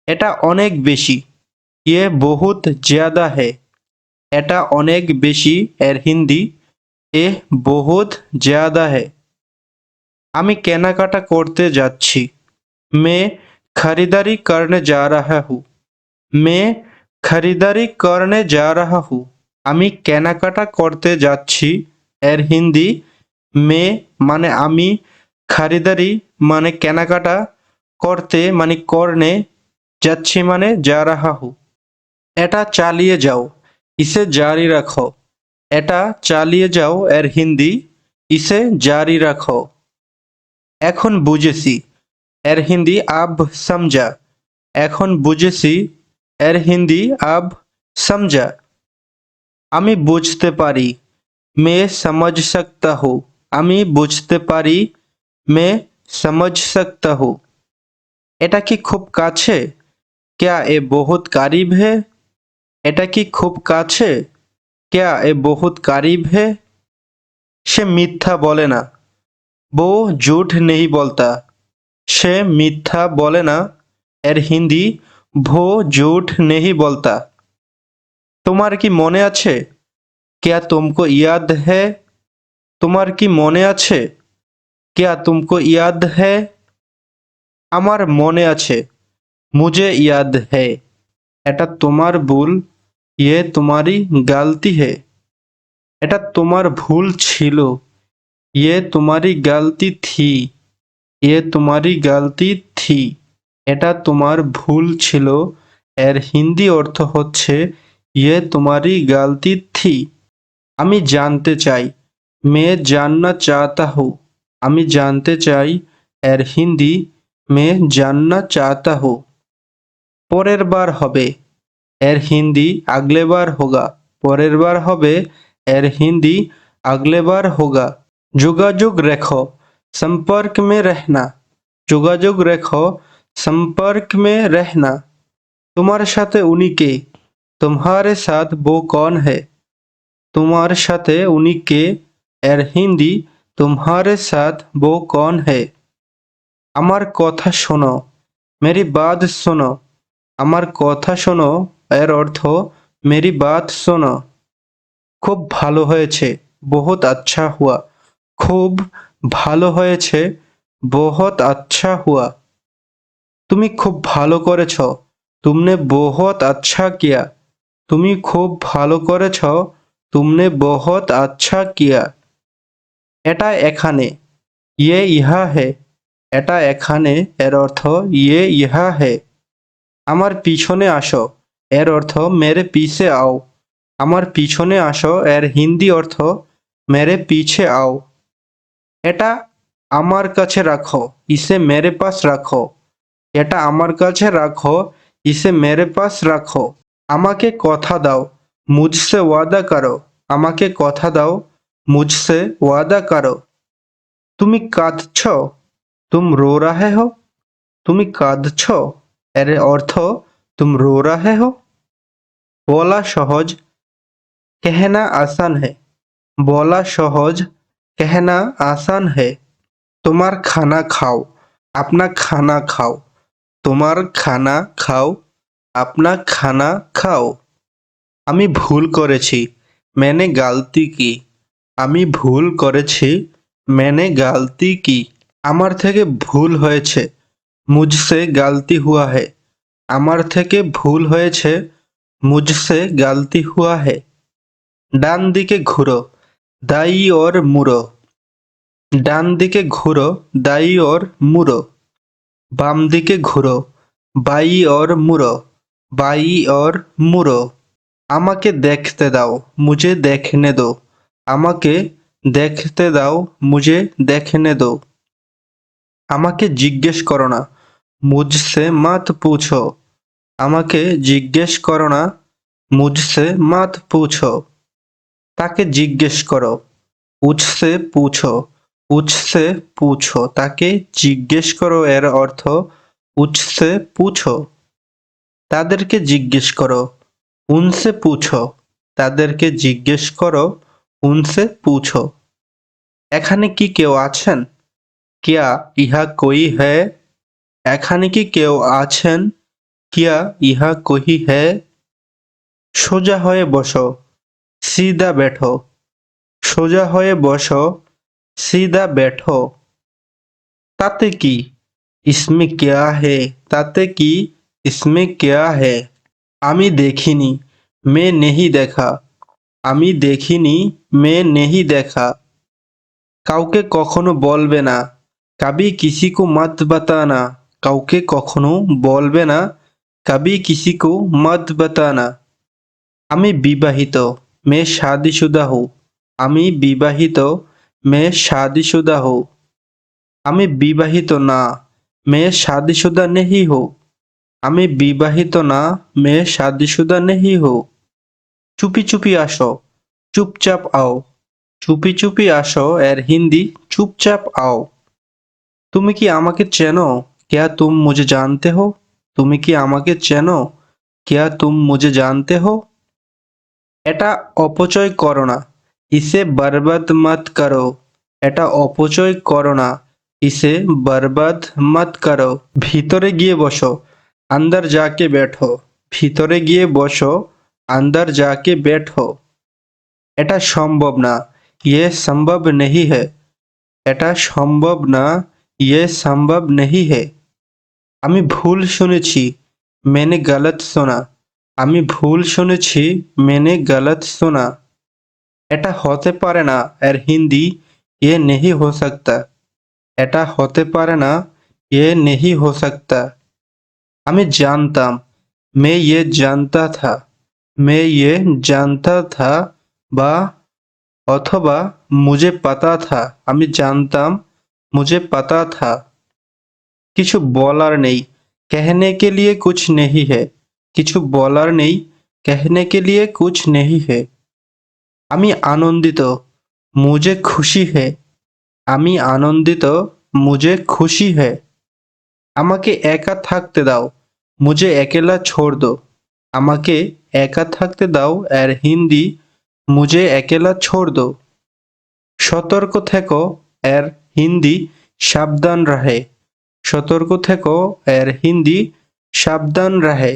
এটা অনেক বেশি, ইয়ে বহুত জ্যাদা হে। এটা অনেক বেশি এর হিন্দি এহ বহুত জ্যাদা হে। আমি কেনাকাটা করতে যাচ্ছি, মে খরিদারি করনে যা রহা হু। মে খরিদারি করনে যা রহা হু। আমি কেনাকাটা করতে যাচ্ছি এর হিন্দি মে মানে আমি, খরিদারি মানে কেনাকাটা, করতে মানে করনে, যাচ্ছি মানে যা রাহা হু। এটা চালিয়ে যাও, ইসে জারি রাখো। এটা চালিয়ে যাও এর হিন্দি ইসে জারি রাখো। এখন বুঝেছি এর হিন্দি আব সমঝা। এখন বুঝেছি এর হিন্দি আব সমঝা। আমি বুঝতে পারি, মে সমঝ সকতা হু। আমি বুঝতে পারি, মে সমঝ সকতা হু। এটা কি খুব কাছে? क्या এ বহুত কারিব হে? এটা কি খুব কাছে? क्या এ বহুত কারিব হে? সে মিথ্যা বলে না, वो झूठ नहीं बोलता। সে মিথ্যা বলে না এর হিন্দি वो झूठ नहीं बोलता। তোমার কি মনে আছে? क्या तुमको याद है? তোমার কি মনে আছে? क्या तुमको याद है? আমার মনে আছে, मुझे याद है। এটা তোমার ভুল, ये तुम्हारी गलती है। এটা তোমার ভুল ছিল, ये तुम्हारी गलती थी। ये तुम्हारी गलती थी। এটা তোমার ভুল ছিল এর হিন্দি অর্থ হচ্ছে ये तुम्हारी गलती थी। আমি জানতে চাই, मैं जानना चाहता हूँ। আমি জানতে চাই এর হিন্দি मैं जानना चाहता हूँ। পরের বার হবে এর হিন্দি अगले बार होगा। পরের বার হবে এর হিন্দি अगले बार होगा। যোগাযোগ রেখো, संपर्क में रहना। যোগাযোগ রেখো, संपर्क में रहना। তোমার সাথে উনি কে? तुम्हारे साथ वो कौन है? তোমার সাথে উনি কে এর হিন্দি तुम्हारे साथ वो कौन है। আমার কথা শোনো, मेरी बात सुनो। আমার কথা শোনো এর অর্থ मेरी बात सुनो। খুব ভালো হয়েছে, बहुत अच्छा हुआ। খুব ভালো হয়েছে, बहुत अच्छा हुआ। তুমি খুব ভালো করেছ, तुमने बहुत अच्छा किया। তুমি খুব ভালো করেছ, तुमने बहुत अच्छा किया। এটা এখানে, ये यहाँ है। এটা এখানে এর অর্থ ये यहाँ है। আমার পিছনে আসো এর অর্থ मेरे पीछे आओ। আমার পিছনে আসো এর হিন্দি অর্থ मेरे पीछे आओ। এটা আমার কাছে রাখো, इसे मेरे पास রাখো। এটা আমার কাছে রাখো, इसे मेरे पास রাখো। আমাকে কথা দাও, मुझसे वादा करो। আমাকে কথা দাও, मुझसे वादा करो। তুমি কাঁদছ, तुम रो रहे हो। তুমি কাঁদছ এর অর্থ तुम रो रहे हो। বলা সহজ, कहना आसान है। বলা সহজ, कहना आसान है। তোমার খানা খাও, अपना खाना खाओ। তোমার খানা খাও, अपना खाना खाओ। আমি ভুল করেছি, मैंने गलती की। আমি ভুল করেছি, मैंने गलती की। আমার থেকে ভুল হয়েছে, मुझसे गलती हुआ है। আমার থেকে ভুল হয়েছে, मुझसे गलती हुआ है। ডান দিকে ঘুরো, दाई और मुड़ो। ডান দিকে ঘুরো, दाई और मुड़ो। বাম দিকে ঘুরো, बाई और मुड़ो। बाई और मुड़ो। আমাকে দেখতে দাও, मुझे देखने दो। আমাকে দেখতে দাও, मुझे देखने दो। আমাকে জিজ্ঞেস করো না, मुझसे मत पूछो। আমাকে জিজ্ঞেস করো না, मुझसे मत पूछो। তাকে জিজ্ঞেস করো, उससे पूछो। उससे पूछो। তাকে জিজ্ঞেস করো এর অর্থ उससे पूछो। তাদেরকে জিজ্ঞেস করো, उनसे पूछो। তাদেরকে জিজ্ঞেস করো, उनसे पूछो। এখানে কি কেউ আছেন? क्या यहाँ कोई है? এখানে কি কেউ আছেন? क्या यहाँ कोई है? সোজা হয়ে বসো, सीधा बैठो। সোজা হয়ে বসো, सीधा बैठो। তাতে কি? इसमें क्या है? তাতে কি? इसमें क्या है? আমি দেখিনি, मैं नहीं देखा। আমি দেখিনি, मैं नहीं देखा। কাউকে কখনো বলবে না, कभी किसी को मत बताना। কাউকে কখনো বলবে না, कभी किसी को मत बताना। আমি বিবাহিত, मैं शादीशुदा हूँ। আমি বিবাহিত, मैं शादीशुदा हूँ। আমি বিবাহিত না, मैं शादीशुदा नहीं हूँ। আমি বিবাহিত না, मैं शादीशुदा नहीं हूँ। চুপি চুপি আসো, চুপচাপ আও। চুপি চুপি আসো এর হিন্দি চুপচাপ আও। তুমি কি আমাকে চেনো? क्या तुम मुझे जानते हो? তুমি কি আমাকে চেনো? क्या तुम मुझे जानते हो? এটা অপচয় করো না, इसे बर्बाद मत करो। এটা অপচয় করো না, इसे बर्बाद मत करो। ভিতরে গিয়ে বসো, अंदर जाके बैठो। ভিতরে গিয়ে বসো, अंदर जाके बैठो। এটা সম্ভব না, ये संभव नहीं है। এটা সম্ভব না, ये संभव नहीं है। আমি ভুল শুনেছি, मैंने गलत सुना। আমি ভুল শুনেছি, मैंने गलत सुना। এটা হতে পারে না এর হিন্দি ये नहीं हो सकता। এটা হতে পারে না, ये नहीं हो सकता। আমি জানতাম, मैं ये जानता था। मैं ये जानता था বা অথবা मुझे पता था। আমি জানতাম, मुझे पता था। কিছু বলার নেই, कहने के लिए कुछ नहीं है। কিছু বলার নেই, कहने के लिए कुछ नहीं है। আমি আনন্দিত, मुझे खुशी है। আমি আনন্দিত, मुझे खुशी है। আমাকে একা থাকতে দাও, मुझे अकेला छोड़ दो। আমাকে একা থাকতে দাও এর হিন্দি मुझे अकेला छोड़ दो। সতর্ক থেকো এর হিন্দি সাবধান রহে। সতর্ক থেকো এর হিন্দি সাবধান রহে।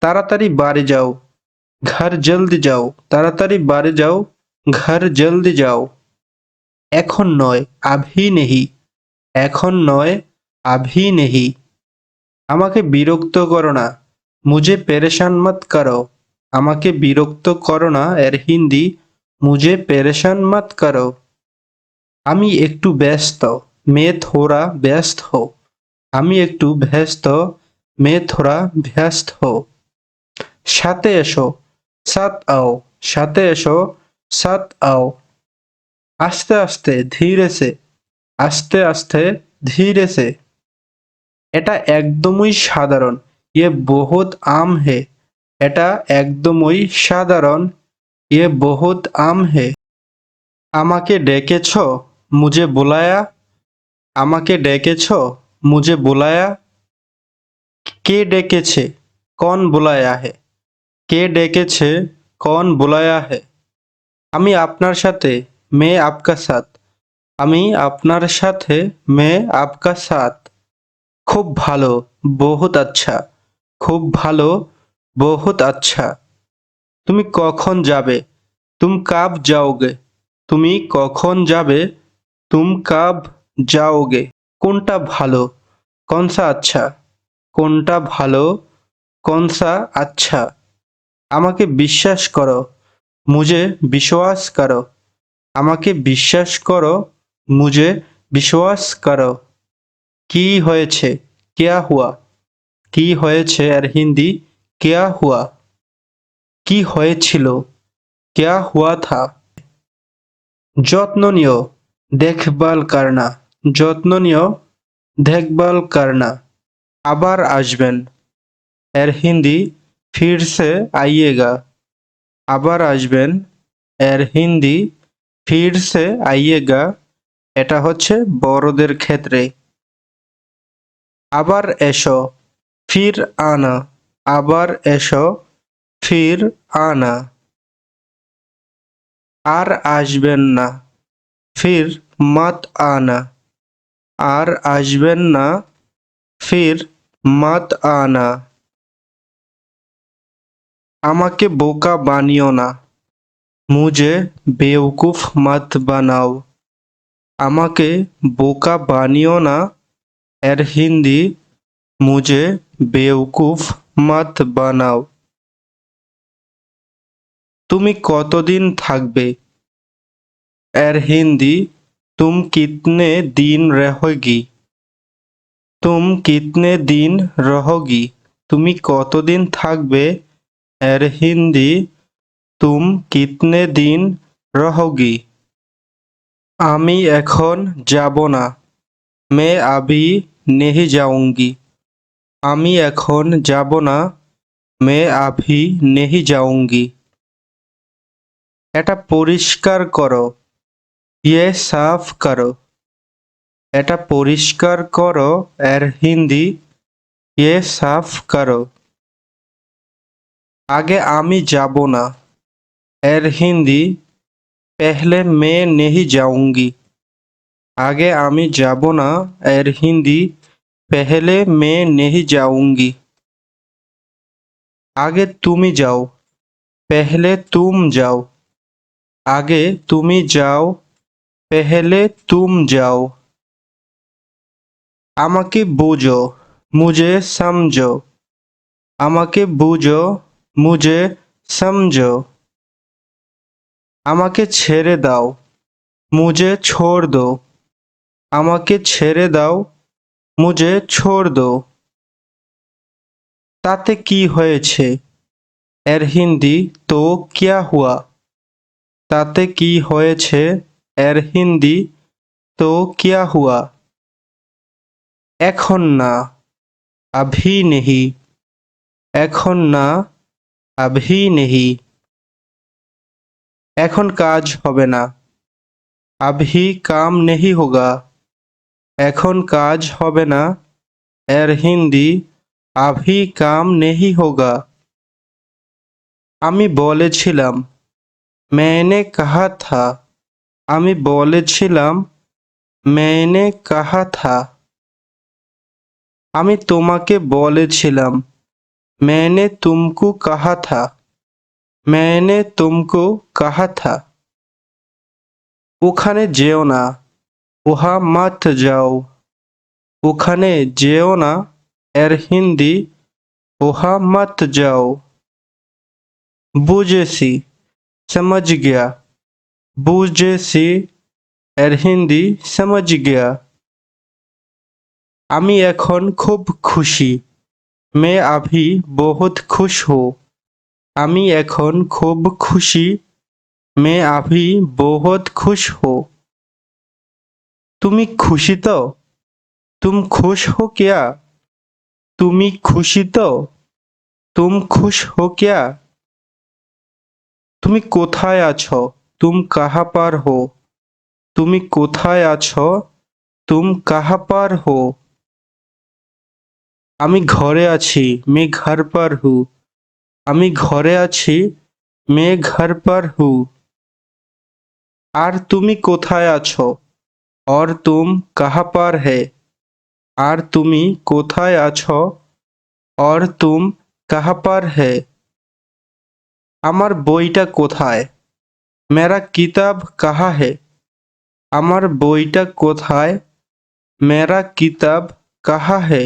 তাড়াতাড়ি বাড়ি যাও, ঘর জলদি যাও। তাড়াতাড়ি বাড়ি যাও, ঘর জলদি যাও। এখন নয়, আভি নেহি। এখন নয়, আভি নেহি। আমাকে বিরক্ত করো না, মুঝে পেরেশান মত করো। আমাকে বিরক্ত করো না এর হিন্দি মুঝে পেরেশান মত করো। আমি একটু ব্যস্ত, मैं थोड़ा व्यस्त हूँ। আমি একটু ব্যস্ত, मैं थोड़ा व्यस्त हूँ। সাথে এসো, সাথ आओ। সাথে এসো, সাথ आओ। আস্তে আস্তে, ধীরে সে। আস্তে আস্তে, ধীরে সে। এটা একদমই সাধারণ, ये बहुत आम है। এটা একদমই সাধারণ, ये बहुत आम है। আমাকে ডেকেছো, मुझे बुलाया। আমাকে ডেকেছো, मुझे बुलाया। কে ডেকেছে, कौन बुलाया है। কে ডেকেছে, कौन बुलाया है। আমি আপনার সাথে, मैं आपका साथ। আমি আপনার সাথে, मैं आपका साथ। খুব ভালো, बहुत अच्छा। খুব ভালো, बहुत अच्छा। তুমি কখন যাবে, तुम कब जाओगे। তুমি কখন যাবে, तुम कब जाओगे। কোনটা ভালো, कौन सा अच्छा। কোনটা ভালো, कौन सा अच्छा। আমাকে বিশ্বাস করো, मुझे विश्वास करो। আমাকে বিশ্বাস করো, मुझे विश्वास करो। কি হয়েছে, क्या हुआ। কি হয়েছে আর হিন্দি क्या हुआ। কি হয়েছিল, क्या हुआ था। যত্ন নিও, দেখভাল करना। যত্ন নিও, দেখভাল करना। আবার আসবেন এর হিন্দি फिर से आइएगा। আবার আসবেন এর হিন্দি फिर से आइएगा। এটা হচ্ছে বড়দের ক্ষেত্রে। আবার এসো, फिर आना। আবার এসো, फिर आना। আর আসবেন না, ফির মত আনা। আর আসবেন না, ফির মত আনা। আমাকে বোকা বানিও না, মুঝে বেवकूफ मत বানাও। আমাকে বোকা বানিও না, এর হিন্দি মুঝে বেवकूफ मत বানাও। তুমি কতদিন থাকবে, এর হিন্দি तुम कितने दिन रहोगी। तुम कितने दिन रहोगी। তুমি কতদিন থাকবে, এর হিন্দি तुम कितने दिन रहोगी। আমি এখন যাব না, मैं अभी नहीं जाऊंगी। আমি এখন যাব না, मैं अभी नहीं जाऊंगी। এটা পরিষ্কার করো, ये साफ करो। এটা পরিষ্কার করো, এর হিন্দি ये साफ करो। আগে আমি যাব না, এর হিন্দি पहले मैं नहीं जाऊंगी। আগে আমি যাব না, এর হিন্দি पहले मैं नहीं जाऊंगी। আগে তুমি যাও, पहले तुम जाओ। আগে তুমি যাও, पहले तुम जाओ। আমাকে বোঝো, मुझे समझो। আমাকে বোঝো, मुझे समझो। আমাকে ছেড়ে দাও, मुझे छोड़ दो। আমাকে ছেড়ে দাও, मुझे छोड़ दो। তাতে কি হয়েছে, এর হিন্দি তো क्या हुआ। তাতে কি হয়েছে, এর হিন্দি তো क्या हुआ। এখন না, अभी नहीं। এখন না, अभी नहीं। এখন কাজ হবে না, अभी काम नहीं होगा। এখন কাজ হবে না, এর হিন্দি अभी काम नहीं होगा। আমি বলেছিলাম, मैंने कहा था। আমি বলেছিলাম, मैंने कहा था। আমি তোমাকে বলেছিলাম, मैंने तुमको कहा था। मैंने तुमको कहा था। ওখানে যেও না, वहाँ मत जाओ। ওখানে যেও না, এর হিন্দি वहाँ मत जाओ। বুঝেছি, समझ गया। বুঝেছি, এর হিন্দি समझ गया। আমি এখন খুব খুশি, मैं अभी बहुत खुश हूँ। আমি এখন খুব খুশি, मैं अभी बहुत खुश हूँ। তুমি খুশি তো, तुम खुश हो क्या। তুমি খুশি তো, तुम खुश हो क्या। তুমি কোথায় আছো, तुम कहाँ पर हो। তুমি কোথায় আছো, तुम कहाँ पर हो। আমি ঘরে আছি, मैं घर पर हूँ। আমি ঘরে আছি, मैं घर पर हूँ। আর তুমি কোথায় আছো, और तुम कहाँ पर है। আর তুমি কোথায় আছো, और तुम कहाँ पर है। আমার বইটা কোথায়, मेरा किताब कहाँ है। আমার বইটা কোথায়, मेरा किताब कहाँ है।